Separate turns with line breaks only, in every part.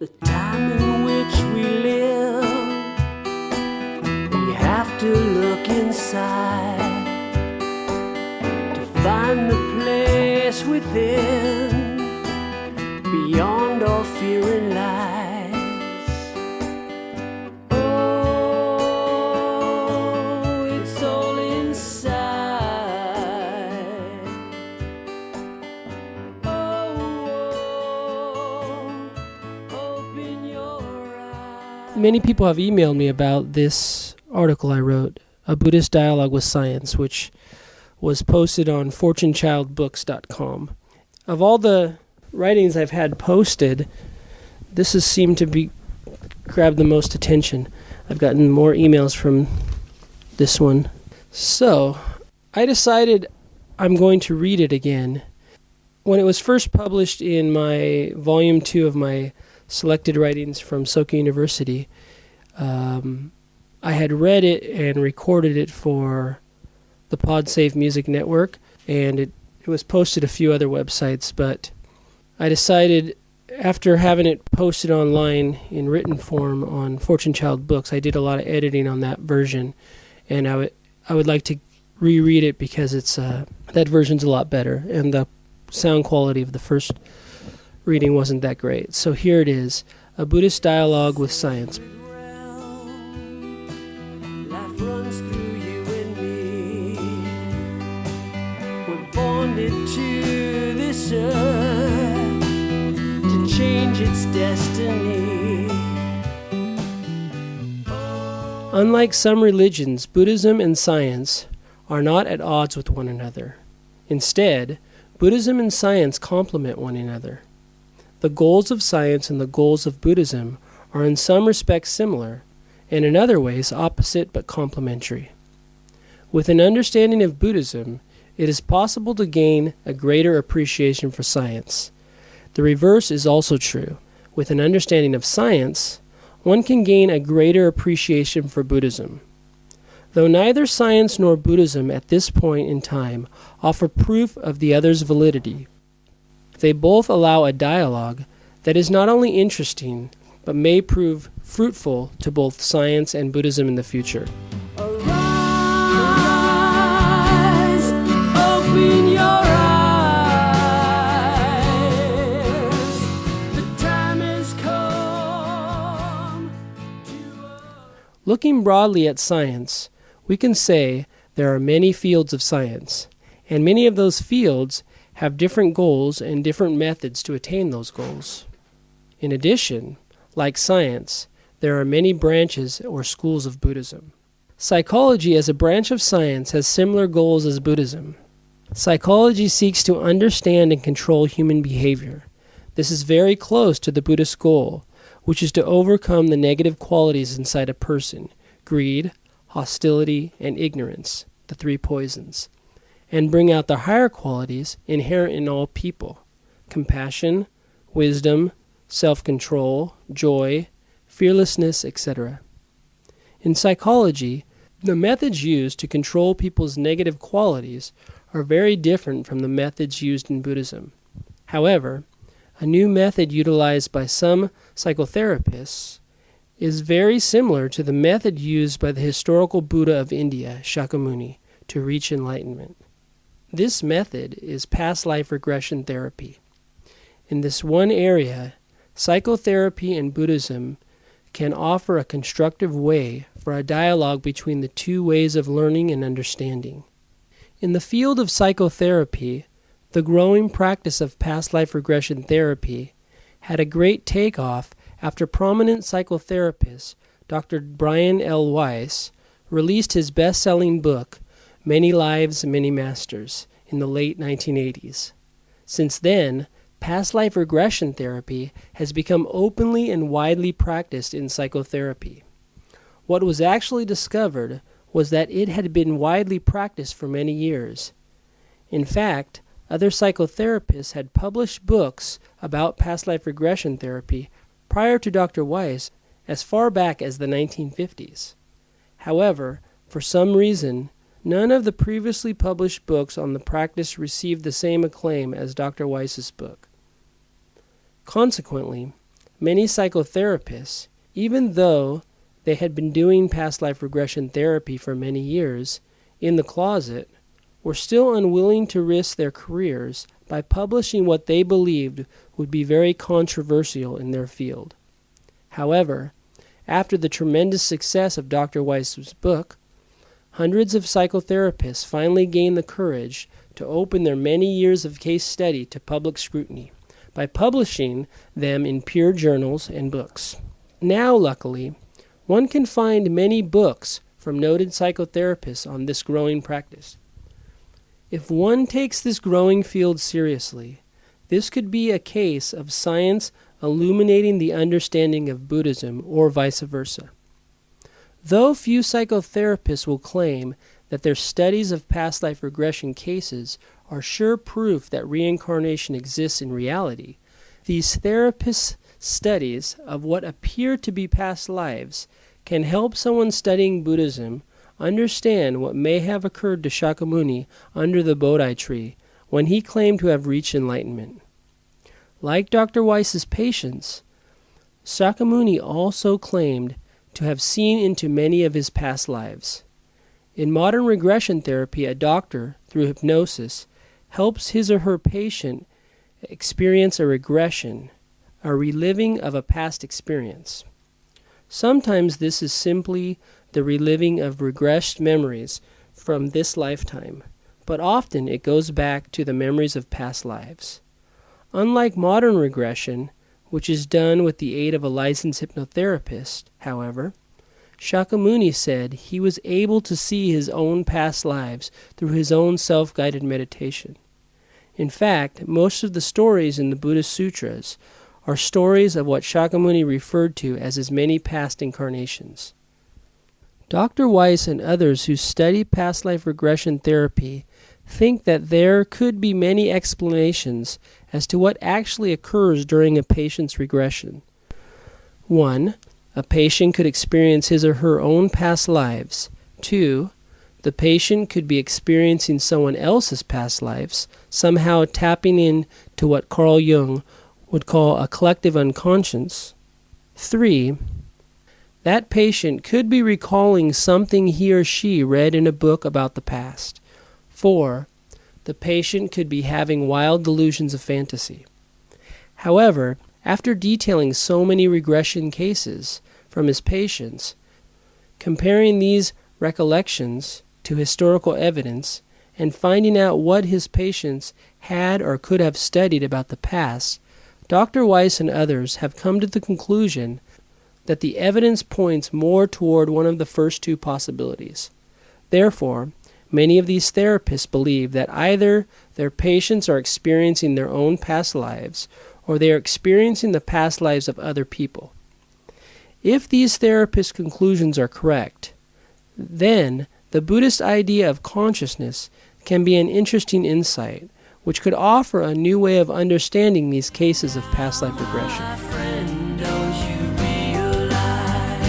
The time in which we live, we have to look inside to find the place within, beyond all fear and lies. Oh, it's all inside.
Many people have emailed me about this article I wrote, A Buddhist Dialogue with Science, which was posted on fortunechildbooks.com. Of all the writings I've had posted, this has seemed to be grabbed the most attention. I've gotten more emails from this one. So, I decided I'm going to read it again. When it was first published in my Volume 2 of my Selected Writings from Soka University, I had read it and recorded it for the PodSafe Music Network, and it was posted a few other websites, but I decided after having it posted online in written form on Fortune Child Books, I did a lot of editing on that version, and I would like to reread it because it's that version's a lot better, and the sound quality of the first reading wasn't that great. So here it is, A Buddhist Dialogue with Science.
Life runs through you and me. We're bonded to this earth to change its destiny.
Unlike some religions, Buddhism and science are not at odds with one another. Instead, Buddhism and science complement one another. The goals of science and the goals of Buddhism are in some respects similar, and in other ways opposite but complementary. With an understanding of Buddhism, it is possible to gain a greater appreciation for science. The reverse is also true. With an understanding of science, one can gain a greater appreciation for Buddhism. Though neither science nor Buddhism at this point in time offer proof of the other's validity, they both allow a dialogue that is not only interesting, but may prove fruitful to both science and Buddhism in the future.
Arise, open your eyes. The time has come to...
Looking broadly at science, we can say there are many fields of science, and many of those fields have different goals and different methods to attain those goals. In addition, like science, there are many branches or schools of Buddhism. Psychology as a branch of science has similar goals as Buddhism. Psychology seeks to understand and control human behavior. This is very close to the Buddhist goal, which is to overcome the negative qualities inside a person, greed, hostility, and ignorance, the three poisons, and bring out the higher qualities inherent in all people: compassion, wisdom, self-control, joy, fearlessness, etc. In psychology, the methods used to control people's negative qualities are very different from the methods used in Buddhism. However, a new method utilized by some psychotherapists is very similar to the method used by the historical Buddha of India, Shakyamuni, to reach enlightenment. This method is past life regression therapy. In this one area, psychotherapy and Buddhism can offer a constructive way for a dialogue between the two ways of learning and understanding. In the field of psychotherapy, the growing practice of past life regression therapy had a great takeoff after prominent psychotherapist Dr. Brian L. Weiss released his best-selling book, Many Lives, Many Masters, in the late 1980s. Since then, past life regression therapy has become openly and widely practiced in psychotherapy. What was actually discovered was that it had been widely practiced for many years. In fact, other psychotherapists had published books about past life regression therapy prior to Dr. Weiss as far back as the 1950s. However, for some reason, none of the previously published books on the practice received the same acclaim as Dr. Weiss's book. Consequently, many psychotherapists, even though they had been doing past life regression therapy for many years in the closet, were still unwilling to risk their careers by publishing what they believed would be very controversial in their field. However, after the tremendous success of Dr. Weiss's book, hundreds of psychotherapists finally gained the courage to open their many years of case study to public scrutiny by publishing them in peer journals and books. Now, luckily, one can find many books from noted psychotherapists on this growing practice. If one takes this growing field seriously, this could be a case of science illuminating the understanding of Buddhism, or vice versa. Though few psychotherapists will claim that their studies of past life regression cases are sure proof that reincarnation exists in reality, these therapists' studies of what appear to be past lives can help someone studying Buddhism understand what may have occurred to Shakyamuni under the Bodhi tree when he claimed to have reached enlightenment. Like Dr. Weiss's patients, Shakyamuni also claimed to have seen into many of his past lives. In modern regression therapy, a doctor, through hypnosis, helps his or her patient experience a regression, a reliving of a past experience. Sometimes this is simply the reliving of regressed memories from this lifetime, but often it goes back to the memories of past lives. Unlike modern regression, which is done with the aid of a licensed hypnotherapist, however, Shakyamuni said he was able to see his own past lives through his own self-guided meditation. In fact, most of the stories in the Buddhist sutras are stories of what Shakyamuni referred to as his many past incarnations. Dr. Weiss and others who study past life regression therapy think that there could be many explanations as to what actually occurs during a patient's regression. 1. A patient could experience his or her own past lives. 2. The patient could be experiencing someone else's past lives, somehow tapping into what Carl Jung would call a collective unconscious. 3. That patient could be recalling something he or she read in a book about the past. 4. The patient could be having wild delusions of fantasy. However, after detailing so many regression cases from his patients, comparing these recollections to historical evidence, and finding out what his patients had or could have studied about the past, Dr. Weiss and others have come to the conclusion that the evidence points more toward one of the first two possibilities. Therefore, many of these therapists believe that either their patients are experiencing their own past lives, or they are experiencing the past lives of other people. If these therapists' conclusions are correct, then the Buddhist idea of consciousness can be an interesting insight, which could offer a new way of understanding these cases of past life regression.
My friend, don't you realize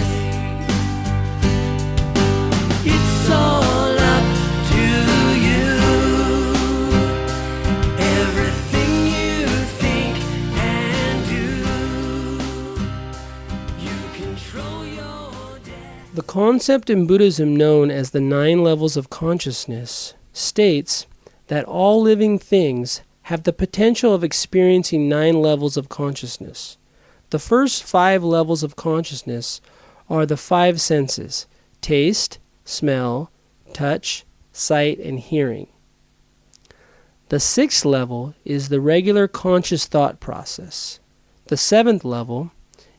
it's all up to you? Everything you think and do, you control your death.
The concept in Buddhism known as the 9 levels of consciousness states that all living things have the potential of experiencing 9 levels of consciousness. The first 5 levels of consciousness are the 5 senses: taste, smell, touch, sight, and hearing. The 6th level is the regular conscious thought process. The 7th level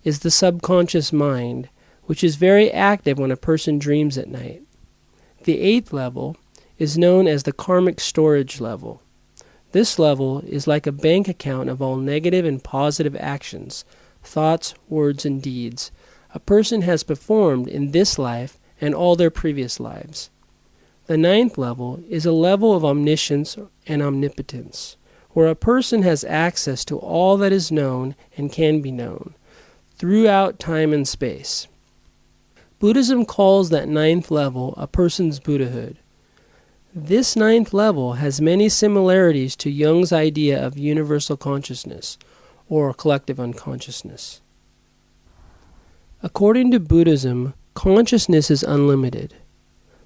is the subconscious mind, which is very active when a person dreams at night. The 8th level is known as the karmic storage level. This level is like a bank account of all negative and positive actions, thoughts, words, and deeds a person has performed in this life and all their previous lives. The 9th level is a level of omniscience and omnipotence, where a person has access to all that is known and can be known, throughout time and space. Buddhism calls that 9th level a person's Buddhahood. This 9th level has many similarities to Jung's idea of universal consciousness, or collective unconsciousness. According to Buddhism, consciousness is unlimited.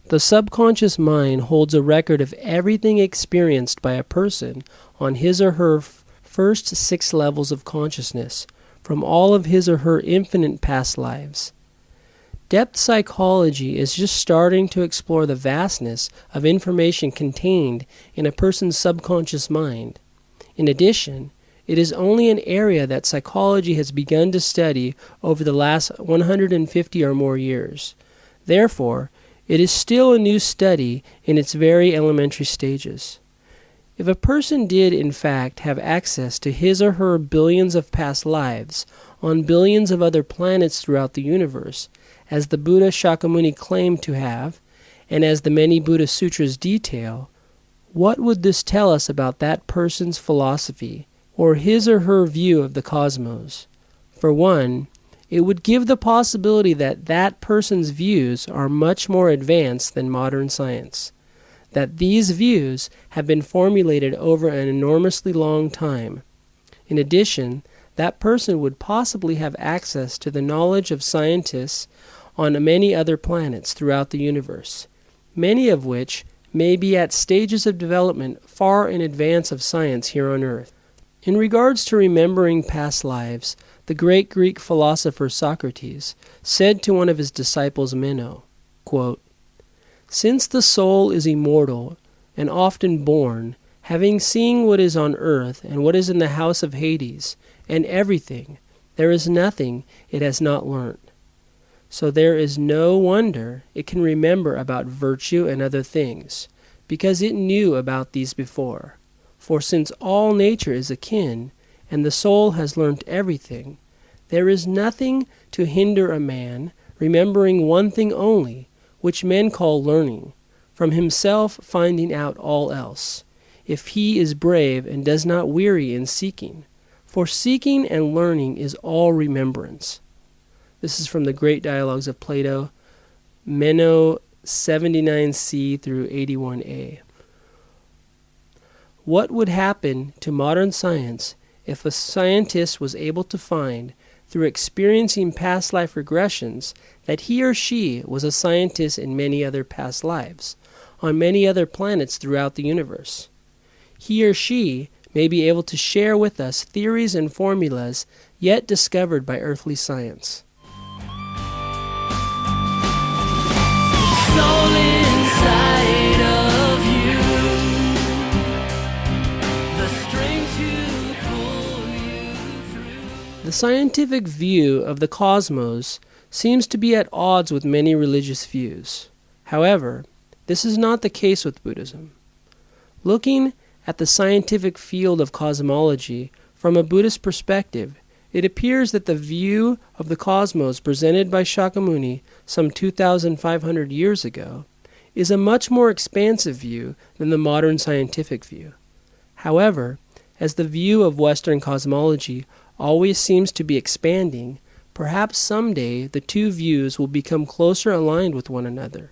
The subconscious mind holds a record of everything experienced by a person on his or her first 6 levels of consciousness from all of his or her infinite past lives. Depth psychology is just starting to explore the vastness of information contained in a person's subconscious mind. In addition, it is only an area that psychology has begun to study over the last 150 or more years. Therefore, it is still a new study in its very elementary stages. If a person did in fact have access to his or her billions of past lives on billions of other planets throughout the universe, as the Buddha Shakyamuni claimed to have, and as the many Buddha sutras detail, what would this tell us about that person's philosophy or his or her view of the cosmos? For one, it would give the possibility that that person's views are much more advanced than modern science, that these views have been formulated over an enormously long time. In addition, that person would possibly have access to the knowledge of scientists on many other planets throughout the universe, many of which may be at stages of development far in advance of science here on Earth. In regards to remembering past lives, the great Greek philosopher Socrates said to one of his disciples Meno, quote, "Since the soul is immortal and often born, having seen what is on earth and what is in the house of Hades, and everything, there is nothing it has not learnt. So there is no wonder it can remember about virtue and other things, because it knew about these before. For since all nature is akin, and the soul has learnt everything, there is nothing to hinder a man remembering one thing only, which men call learning, from himself finding out all else, if he is brave and does not weary in seeking. For seeking and learning is all remembrance." This is from the Great Dialogues of Plato, Meno 79c through 81a. What would happen to modern science if a scientist was able to find, through experiencing past life regressions, that he or she was a scientist in many other past lives, on many other planets throughout the universe? He or she may be able to share with us theories and formulas yet discovered by earthly science.
Soul inside of you, the string to pull you through.
The scientific view of the cosmos seems to be at odds with many religious views. However, this is not the case with Buddhism. Looking at the scientific field of cosmology from a Buddhist perspective, it appears that the view of the cosmos presented by Shakyamuni some 2,500 years ago is a much more expansive view than the modern scientific view. However, as the view of Western cosmology always seems to be expanding, perhaps someday the two views will become closer aligned with one another.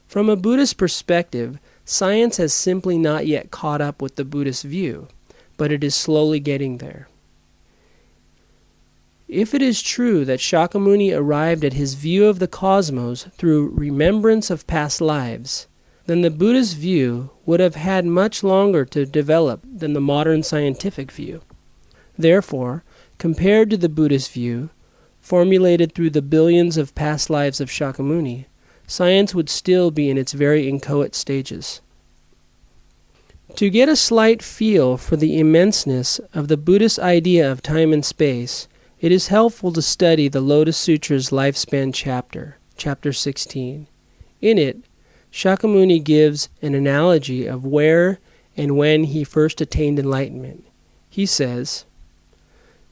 From a Buddhist perspective, science has simply not yet caught up with the Buddhist view, but it is slowly getting there. If it is true that Shakyamuni arrived at his view of the cosmos through remembrance of past lives, then the Buddhist view would have had much longer to develop than the modern scientific view. Therefore, compared to the Buddhist view, formulated through the billions of past lives of Shakyamuni, science would still be in its very inchoate stages. To get a slight feel for the immenseness of the Buddhist idea of time and space, it is helpful to study the Lotus Sutra's Lifespan chapter, chapter 16. In it, Shakyamuni gives an analogy of where and when he first attained enlightenment. He says,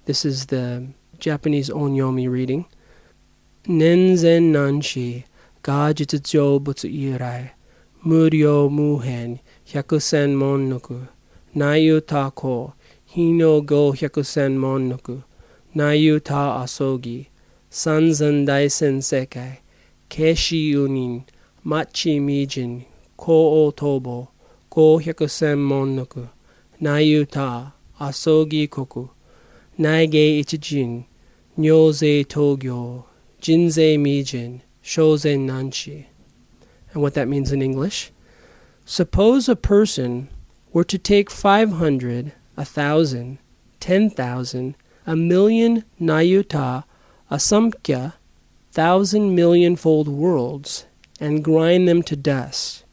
this is the Japanese onyomi reading, Nenzen nanshi ga jitsujou butsu irai, muryo muhen hyakusen monnoku, nayu ta ko, hino go hyakusen monnoku, nayu ta asogi, sanzan daisen sekai, keshi unin, machi mijin, ko o tobo, go hyakusen monnoku, nayu ta asogi koku, naige ichijin, Nyoze Togyo, Jinze Mijin, Shozen Nanchi. And what that means in English: suppose a person were to take 500, 1,000, 10,000, 1,000,000 Nayuta, Asamkhya, 1,000,000,000-fold worlds, and grind them to dust.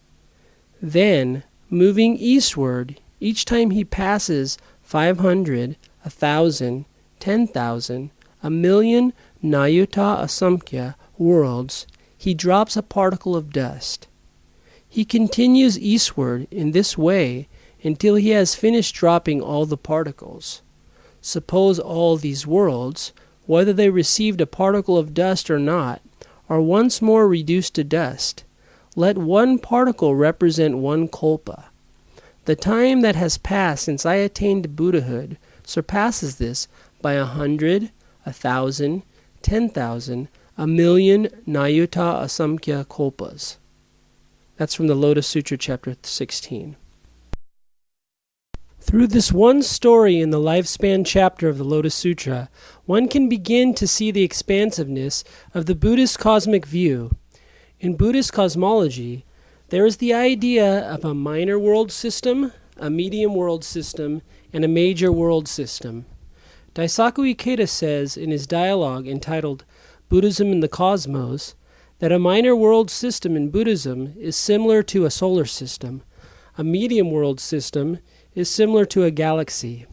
Then, moving eastward, each time he passes 500, 1,000, 10,000, 1,000,000 Nayuta Asamkhya worlds, he drops a particle of dust. He continues eastward in this way until he has finished dropping all the particles. Suppose all these worlds, whether they received a particle of dust or not, are once more reduced to dust. Let one particle represent one kalpa. The time that has passed since I attained Buddhahood surpasses this by 100, 1,000, 10,000, 1,000,000 Nayuta Asamkhya kalpas. That's from the Lotus Sutra, chapter 16. Through this one story in the lifespan chapter of the Lotus Sutra, one can begin to see the expansiveness of the Buddhist cosmic view. In Buddhist cosmology, there is the idea of a minor world system, a medium world system, and a major world system. Daisaku Ikeda says in his dialogue entitled Buddhism in the Cosmos that a minor world system in Buddhism is similar to a solar system, a medium world system is similar to a galaxy,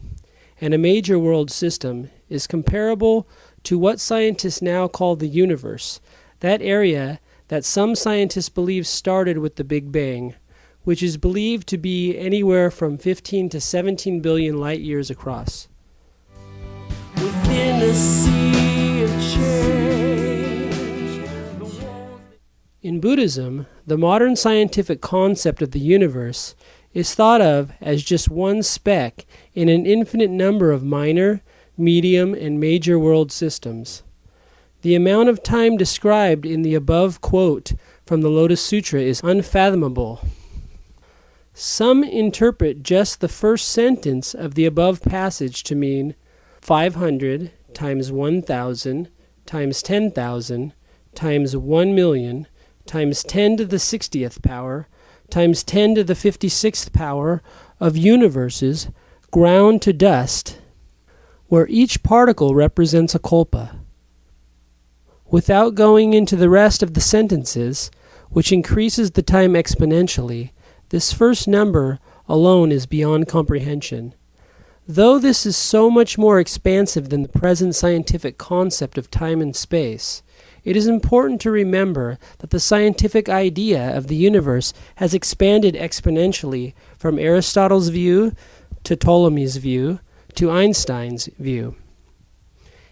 and a major world system is comparable to what scientists now call the universe, that area that some scientists believe started with the Big Bang, which is believed to be anywhere from 15 to 17 billion light years across.
Within a sea of change.
In Buddhism, the modern scientific concept of the universe is thought of as just one speck in an infinite number of minor, medium, and major world systems. The amount of time described in the above quote from the Lotus Sutra is unfathomable. Some interpret just the first sentence of the above passage to mean 500 times 1,000 times 10,000 times 1,000,000 times 10 to the 60th power times 10 to the 56th power of universes ground to dust, where each particle represents a kalpa. Without going into the rest of the sentences, which increases the time exponentially, this first number alone is beyond comprehension. Though this is so much more expansive than the present scientific concept of time and space, it is important to remember that the scientific idea of the universe has expanded exponentially from Aristotle's view to Ptolemy's view to Einstein's view.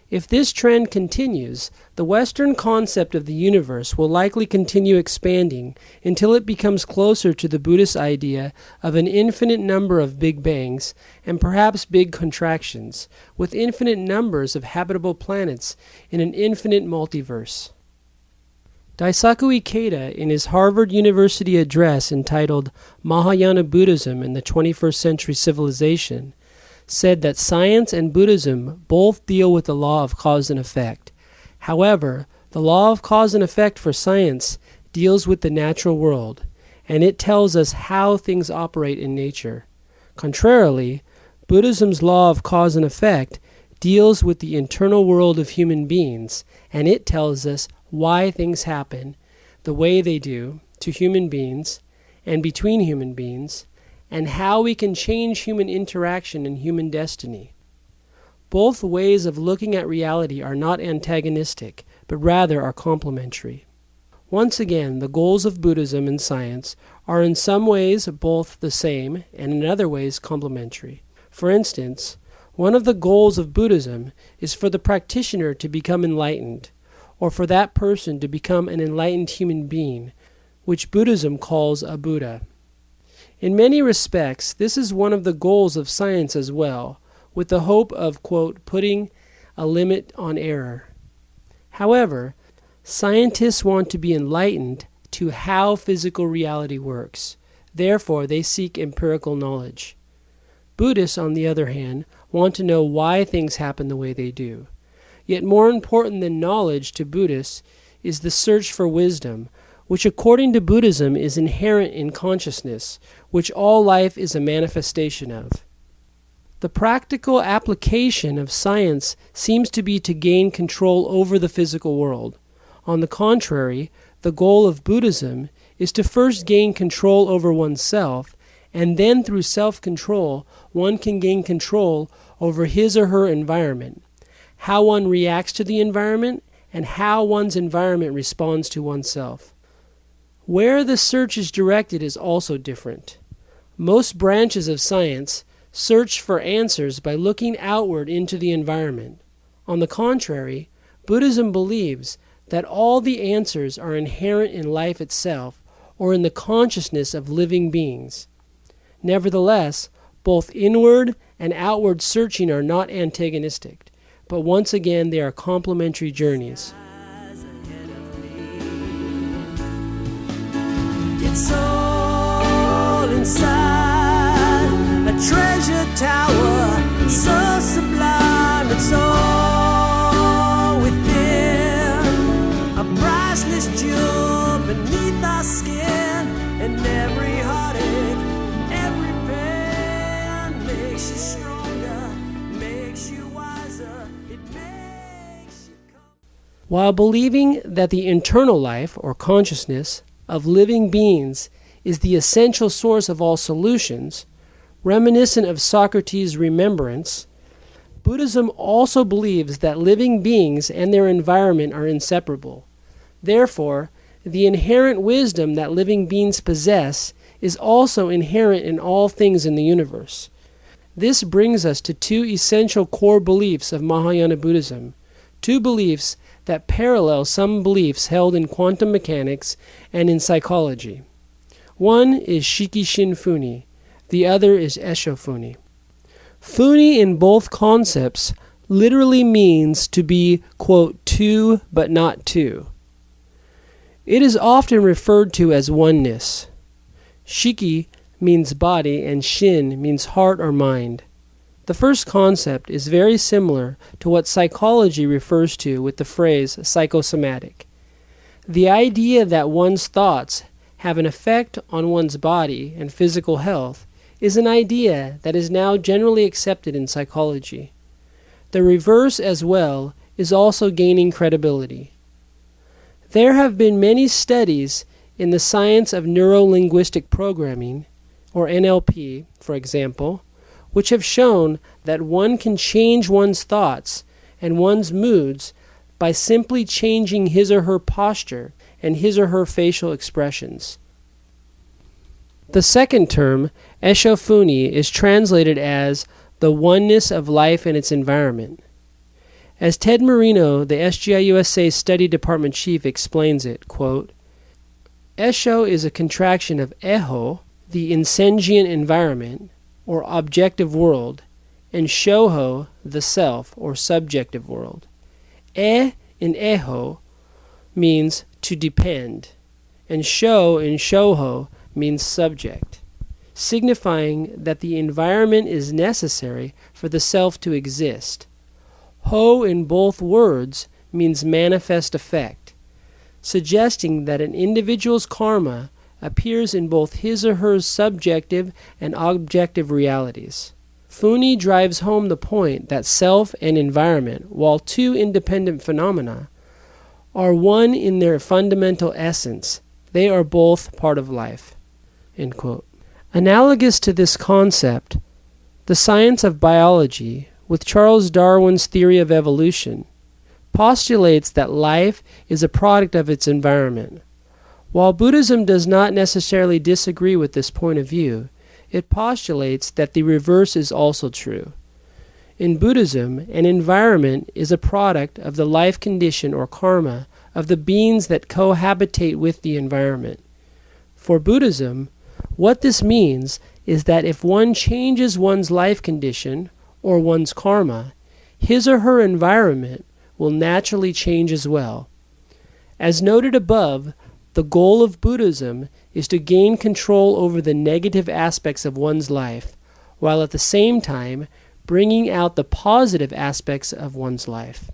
If this trend continues, the Western concept of the universe will likely continue expanding until it becomes closer to the Buddhist idea of an infinite number of Big Bangs and perhaps big contractions, with infinite numbers of habitable planets in an infinite multiverse. Daisaku Ikeda, in his Harvard University address entitled Mahayana Buddhism in the 21st Century Civilization, said that science and Buddhism both deal with the law of cause and effect. However, the law of cause and effect for science deals with the natural world, and it tells us how things operate in nature. Contrarily, Buddhism's law of cause and effect deals with the internal world of human beings, and it tells us why things happen the way they do to human beings and between human beings, and how we can change human interaction and human destiny. Both ways of looking at reality are not antagonistic, but rather are complementary. Once again, the goals of Buddhism and science are in some ways both the same and in other ways complementary. For instance, one of the goals of Buddhism is for the practitioner to become enlightened, or for that person to become an enlightened human being, which Buddhism calls a Buddha. In many respects, this is one of the goals of science as well, with the hope of, quote, putting a limit on error. However, scientists want to be enlightened to how physical reality works. Therefore, they seek empirical knowledge. Buddhists, on the other hand, want to know why things happen the way they do. Yet more important than knowledge to Buddhists is the search for wisdom, which according to Buddhism is inherent in consciousness, which all life is a manifestation of. The practical application of science seems to be to gain control over the physical world. On the contrary, the goal of Buddhism is to first gain control over oneself, and then through self-control, one can gain control over his or her environment, how one reacts to the environment, and how one's environment responds to oneself. Where the search is directed is also different. Most branches of science search for answers by looking outward into the environment. On the contrary, Buddhism believes that all the answers are inherent in life itself or in the consciousness of living beings. Nevertheless, both inward and outward searching are not antagonistic, but once again they are complementary journeys.
It's all inside a treasure tower, so sublime. It's all within, a priceless jewel beneath our skin, and every heartache, every pain makes you stronger, makes you wiser, it makes you come.
While believing that the internal life, or consciousness, of living beings is the essential source of all solutions, reminiscent of Socrates' remembrance, Buddhism also believes that living beings and their environment are inseparable. Therefore, the inherent wisdom that living beings possess is also inherent in all things in the universe. This brings us to two essential core beliefs of Mahayana Buddhism, two beliefs that parallel some beliefs held in quantum mechanics and in psychology. One is Shikishin Funi, the other is Esho Funi. Funi in both concepts literally means to be, quote, two but not two. It is often referred to as oneness. Shiki means body and Shin means heart or mind. The first concept is very similar to what psychology refers to with the phrase psychosomatic. The idea that one's thoughts have an effect on one's body and physical health is an idea that is now generally accepted in psychology. The reverse as well is also gaining credibility. There have been many studies in the science of neuro-linguistic programming, or NLP, for example, which have shown that one can change one's thoughts and one's moods by simply changing his or her posture and his or her facial expressions. The second term, Esho Funi, is translated as the oneness of life and its environment. As Ted Marino, the SGI USA Study Department Chief, explains it, quote, Esho is a contraction of Eho, the insentient environment, or objective world, and Shoho, the self, or subjective world. E in Eho means to depend, and Sho in Shoho means subject, signifying that the environment is necessary for the self to exist. Ho in both words means manifest effect, suggesting that an individual's karma appears in both his or her subjective and objective realities. Funi drives home the point that self and environment, while two independent phenomena, are one in their fundamental essence. They are both part of life. End quote. Analogous to this concept, the science of biology, with Charles Darwin's theory of evolution, postulates that life is a product of its environment. While Buddhism does not necessarily disagree with this point of view, it postulates that the reverse is also true. In Buddhism, an environment is a product of the life condition or karma of the beings that cohabitate with the environment. For Buddhism, what this means is that if one changes one's life condition or one's karma, his or her environment will naturally change as well. As noted above, the goal of Buddhism is to gain control over the negative aspects of one's life, while at the same time bringing out the positive aspects of one's life.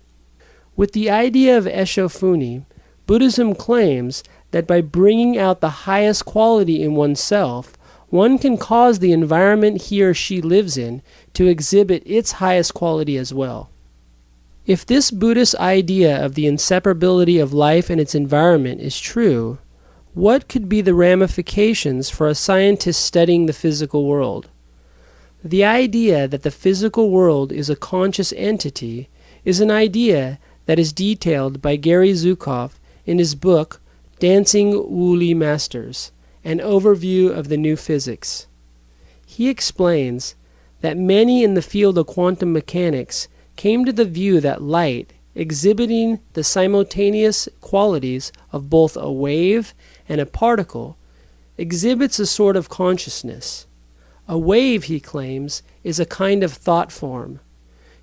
With the idea of Eshofuni, Buddhism claims that by bringing out the highest quality in oneself, one can cause the environment he or she lives in to exhibit its highest quality as well. If this Buddhist idea of the inseparability of life and its environment is true, what could be the ramifications for a scientist studying the physical world? The idea that the physical world is a conscious entity is an idea that is detailed by Gary Zukav in his book Dancing Woolly Masters, an overview of the new physics. He explains that many in the field of quantum mechanics came to the view that light, exhibiting the simultaneous qualities of both a wave and a particle, exhibits a sort of consciousness. A wave, he claims, is a kind of thought form.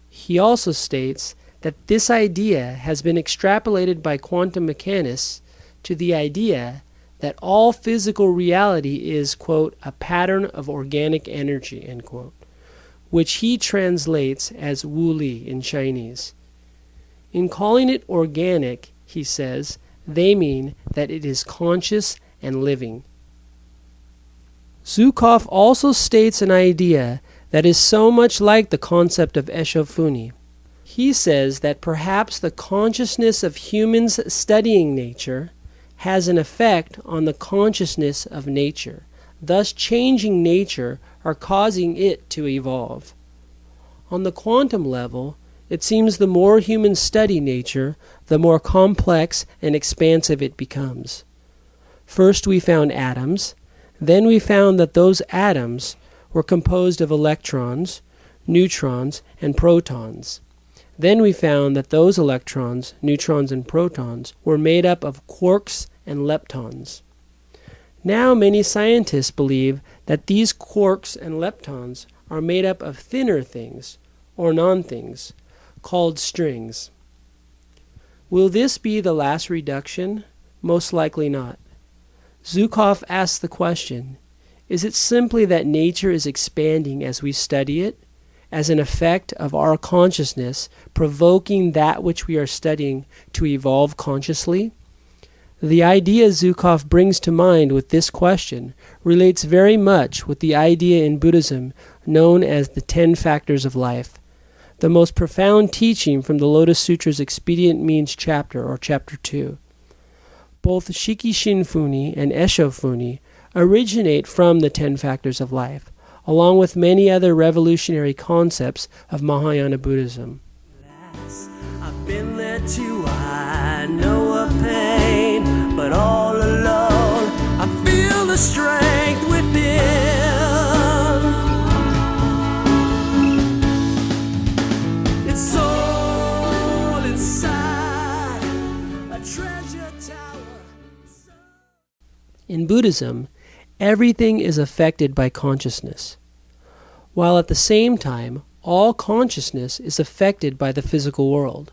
He also states that this idea has been extrapolated by quantum mechanists to the idea that all physical reality is, quote, a pattern of organic energy, end quote, which he translates as Wu Li in Chinese. In calling it organic, he says, they mean that it is conscious and living. Zukav also states an idea that is so much like the concept of Eshofuni. He says that perhaps the consciousness of humans studying nature has an effect on the consciousness of nature, thus changing nature or causing it to evolve. On the quantum level, it seems the more humans study nature, the more complex and expansive it becomes. First we found atoms, then we found that those atoms were composed of electrons, neutrons, and protons. Then we found that those electrons, neutrons, and protons were made up of quarks and leptons. Now many scientists believe that these quarks and leptons are made up of thinner things, or non-things, called strings. Will this be the last reduction? Most likely not. Zukav asks the question, is it simply that nature is expanding as we study it, as an effect of our consciousness provoking that which we are studying to evolve consciously? The idea Zukav brings to mind with this question relates very much with the idea in Buddhism known as the 10 factors of life, the most profound teaching from the Lotus Sutra's Expedient Means chapter, or chapter 2. Both Shikishinfuni and Eshofuni originate from the 10 factors of life, along with many other revolutionary concepts of Mahayana Buddhism.
I've been there too, I know a pain, but all alone I feel the strength within. It's all inside a treasure tower.
In Buddhism, everything is affected by consciousness, while at the same time, all consciousness is affected by the physical world.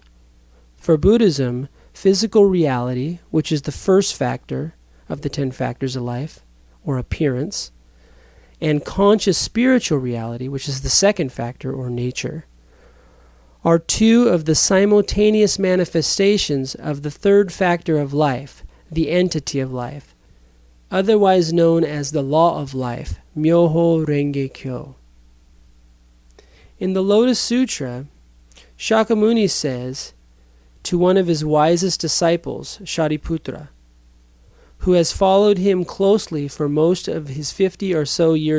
For Buddhism, physical reality, which is the first factor of the 10 factors of life, or appearance, and conscious spiritual reality, which is the second factor, or nature, are two of the simultaneous manifestations of the third factor of life, the entity of life, otherwise known as the law of life, Myo-Ho Ren-Ge Kyo. In the Lotus Sutra, Shakyamuni says to one of his wisest disciples, Shariputra, who has followed him closely for most of his 50 or so years